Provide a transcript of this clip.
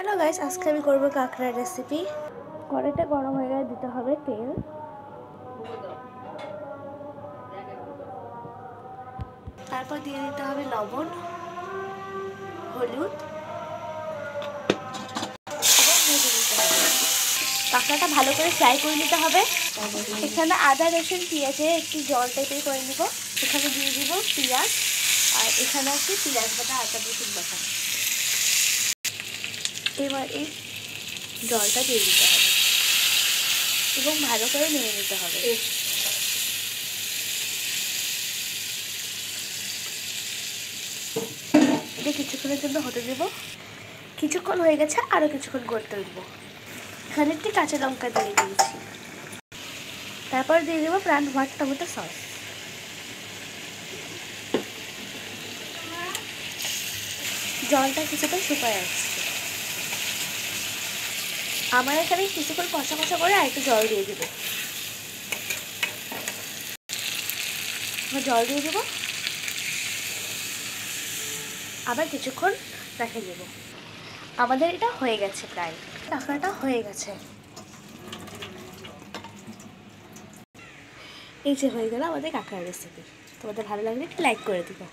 Hello guys, आज के करब काकड़ा रेसिपि। कड़ाईटा गरम हो गए दीते हबे तेल, तारपर दिए दीते हबे लवण, हलुद এবং ভেজে নিতে হবে। কাঁকড়াটা ভালো করে ফ্রাই করে নিতে হবে। এখানে আদা রসুন পেঁয়াজের একটু জল টাইপের করে নিব। এখানে দিয়ে দিব পেঁয়াজ, আর এখানে আছে পেঁয়াজ বাটা, আদা রসুন বাটা। এবার এই জলটা দিয়ে দিতে হবে এবং ভালো করে নেড়ে নিতে হবে। এটা কিছুক্ষণের জন্য হতে দেব। কিছুক্ষণ হয়ে গেছে, আরও কিছুক্ষণ করতে দেবো। এখানে একটি কাঁচা লঙ্কা দিয়ে দিয়েছি। তারপর দিয়ে দেবো প্রাণ হোয়াট টমেটো সস। জলটা কিছুক্ষণ শুকায় আসছে। আমার এখানে কিছুক্ষণ কষা কষা করে আরেকটু জল দিয়ে দেবো। জল দিয়ে দেবো, আবার কিছুক্ষণ রেখে দেবো। আমাদের এটা হয়ে গেছে, প্রায় কাঁকড়াটা হয়ে গেছে। এই যে হয়ে গেল আমাদের কাঁকড়ার রেসিপি। তোমাদের ভালো লাগলে একটু লাইক করে দিও।